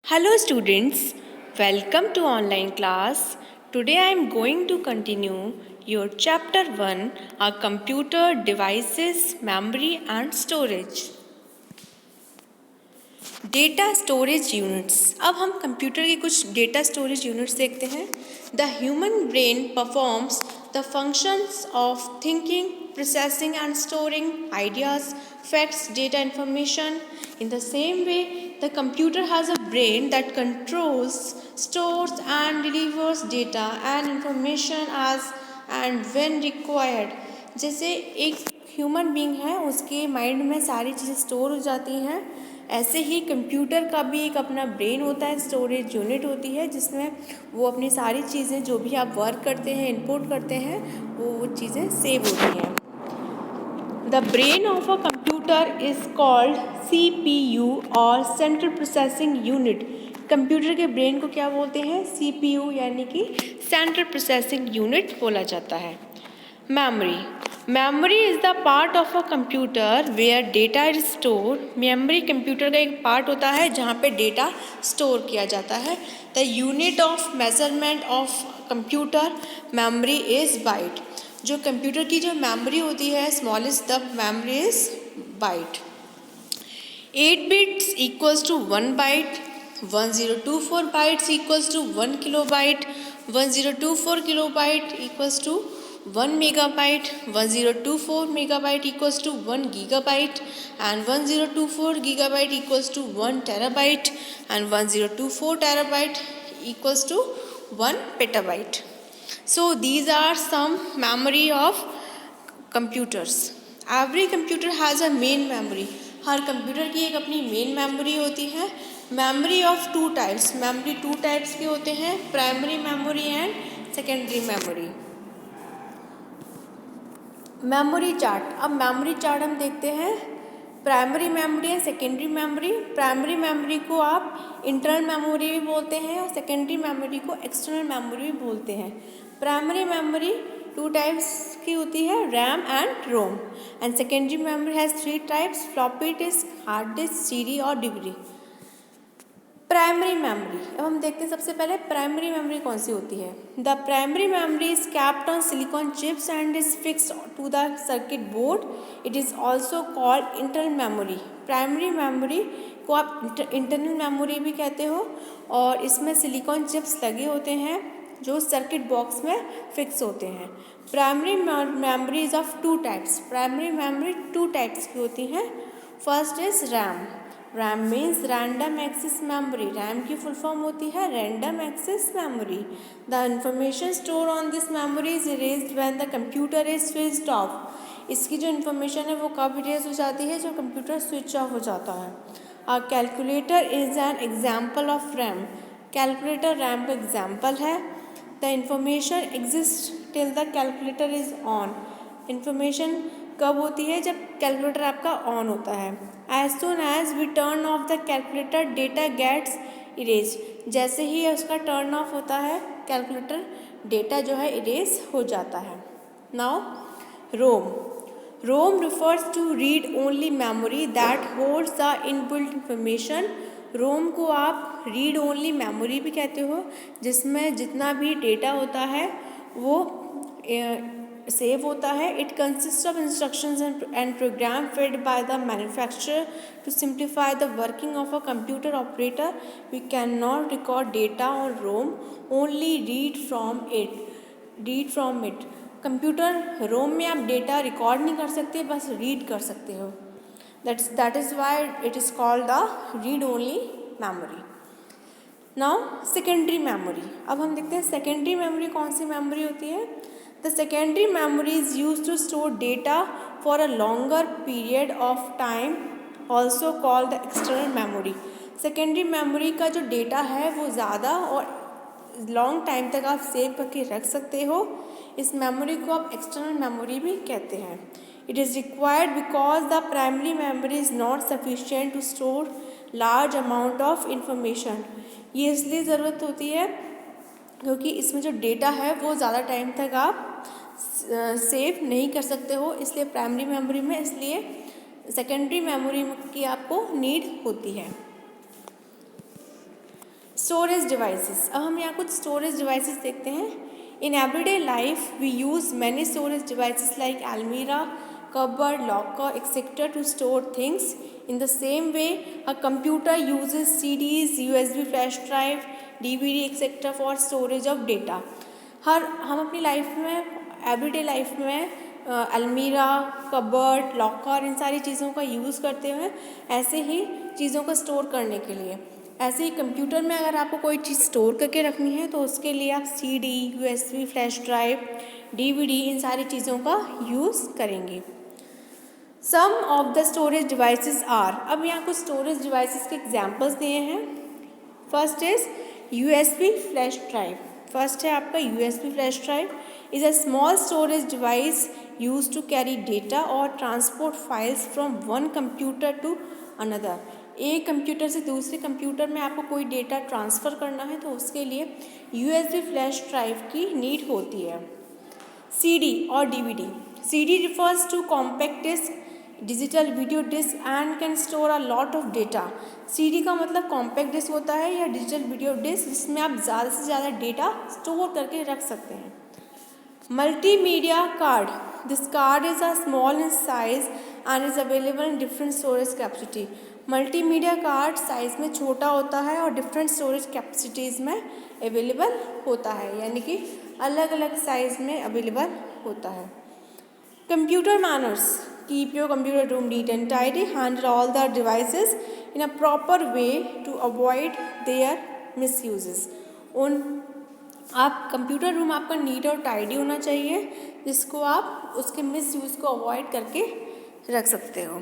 Hello students, welcome to online class. Today I am going to continue your chapter 1, our computer devices, memory and storage. Data storage units. अब हम computer के कुछ data storage units देखते हैं। The human brain performs the functions of thinking, processing and storing ideas, facts, data, information. In the same way, the computer has a brain that controls, stores and delivers data and information as and when required. जैसे एक human being है, उसके mind में सारी चीज़ें store हो जाती हैं, ऐसे ही कंप्यूटर का भी एक अपना ब्रेन होता है, स्टोरेज यूनिट होती है, जिसमें वो अपनी सारी चीज़ें जो भी आप वर्क करते हैं, इनपुट करते हैं, वो चीज़ें सेव होती हैं। The brain of a computer is called CPU और Central Processing Unit। कंप्यूटर के ब्रेन को क्या बोलते हैं? CPU यानी कि सेंट्रल प्रोसेसिंग यूनिट बोला जाता है। Memory. Memory is the part of a computer where data is store. Memory computer का एक पार्ट होता है जहाँ पे डेटा स्टोर किया जाता है। The unit of measurement of computer memory is byte. जो कंप्यूटर की जो मेमोरी होती है, smallest the memory is byte. 8 bits equals to 1 byte, 1024 bytes equals to 1 kilobyte, 1024 kilobyte equals to 1 megabyte, 1024 megabyte equals to 1 gigabyte and 1024 gigabyte equals to 1 terabyte and 1024 terabyte equals to 1 petabyte. So these are some memory of computers. Every computer has a main memory. Her computer की एक अपनी main memory होती है। Memory of two types. Memory two types के होते हैं, primary memory and secondary memory. Memory chart. अब memory chart हम देखते हैं। Primary memory and secondary memory. Primary memory को आप इंटरनल मेमोरी भी बोलते हैं और सेकेंडरी मेमोरी को एक्सटर्नल मेमोरी भी बोलते हैं। प्राइमरी मेमोरी टू टाइप्स की होती है, RAM and ROM. And secondary memory has 3 types, floppy disk, hard disk, CD और डीवीडी। Primary memory. अब हम देखते हैं सबसे पहले प्राइमरी मेमोरी कौन सी होती है। The primary memory is capped on silicon chips and is fixed to the circuit board. It is also called internal memory. Primary memory को आप इंटरनल मेमोरी भी कहते हो और इसमें सिलिकॉन चिप्स लगे होते हैं जो सर्किट बॉक्स में फिक्स होते हैं। Primary memory is of 2 types. Primary memory 2 types की होती हैं। First is RAM. RAM means random access memory. RAM की फुल फॉर्म होती है random access memory. The information store on this memory is erased when the computer is switched off. इसकी जो information है वो कब इरेज हो जाती है? जो कंप्यूटर स्विच ऑफ हो जाता है। A calculator is an example of RAM. Calculator RAM का एग्जाम्पल है। The information exist till the calculator is on. Information कब होती है? जब कैलकुलेटर आपका ऑन होता है। As soon as we turn off the calculator data gets erase. जैसे ही उसका टर्न ऑफ होता है कैलकुलेटर, डेटा जो है इरेज हो जाता है। Now ROM. ROM refers to read only memory that holds the inbuilt information. ROM को आप रीड ओनली मेमोरी भी कहते हो, जिसमें जितना भी डेटा होता है वो सेव होता है। It consist of instructions and program fed by the manufacturer to simplify the working of a computer operator. We can not record data on ROM, only read from it. Computer ROM में आप data record नहीं कर सकते, बस read कर सकते हो। That is why it is called the read only memory. Now secondary memory. अब हम देखते हैं सेकेंडरी मेमोरी कौन सी मेमोरी होती है। The secondary memory is used to store data for a longer period of time, also called the external memory. Secondary memory का जो data है वो ज़्यादा और लॉन्ग टाइम तक आप सेव करके रख सकते हो। इस मेमोरी को आप एक्सटर्नल मेमोरी भी कहते हैं। It is required because the primary memory is not sufficient to store large amount of information. ये इसलिए ज़रूरत होती है क्योंकि इसमें जो डेटा है वो ज़्यादा टाइम तक आप सेव नहीं कर सकते हो, इसलिए प्राइमरी मेमोरी में, इसलिए सेकेंडरी मेमोरी की आपको नीड होती है। स्टोरेज डिवाइसेस, अब हम यहाँ कुछ स्टोरेज डिवाइसेस देखते हैं। In everyday life we use many storage devices like अलमीरा, cupboard, locker, etc. to store things. In the same way, a computer uses CDs, USB flash drive, DVD, etc. for storage of data. हम अपनी life में, everyday life में अलमीरा, cupboard, locker, इन सारी चीज़ों का use करते हैं ऐसे ही चीज़ों को स्टोर करने के लिए। ऐसे ही कंप्यूटर में अगर आपको कोई चीज़ स्टोर करके रखनी है तो उसके लिए आप CD, USB flash drive, DVD, इन सारी चीज़ों का यूज़ करेंगे। Some of the storage devices are, अब यहाँ कुछ स्टोरेज डिवाइसेस के एग्जाम्पल्स दिए हैं। First is USB flash drive. First है आपका USB flash drive is a small storage device use to carry data और transport files from one computer to another. एक कंप्यूटर से दूसरे कंप्यूटर में आपको कोई डेटा ट्रांसफ़र करना है तो उसके लिए USB फ्लैश ड्राइव की नीड होती है। CD और DVD, CD refers to compact disc, digital video disc and can store a lot of data. CD का मतलब कॉम्पैक्ट डिस्क होता है या डिजिटल वीडियो डिस्क जिसमें आप ज़्यादा से ज़्यादा डेटा स्टोर करके रख सकते हैं। Multimedia card, this card is a small in size and is available in different storage capacity. Multimedia card size में छोटा होता है और डिफरेंट स्टोरेज कैपेसिटीज़ में अवेलेबल होता है, यानी कि अलग अलग साइज़ में अवेलेबल होता है। Computer manners, keep your computer room neat and tidy, handle all the devices in a proper way to avoid their misuses. आप कंप्यूटर रूम आपका नीट और टाइडी होना चाहिए जिसको आप उसके मिसयूज़ को अवॉइड करके रख सकते हो।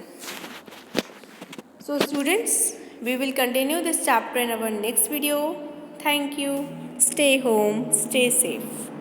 So students, we will continue this chapter in our next video. Thank you. Stay home, stay safe.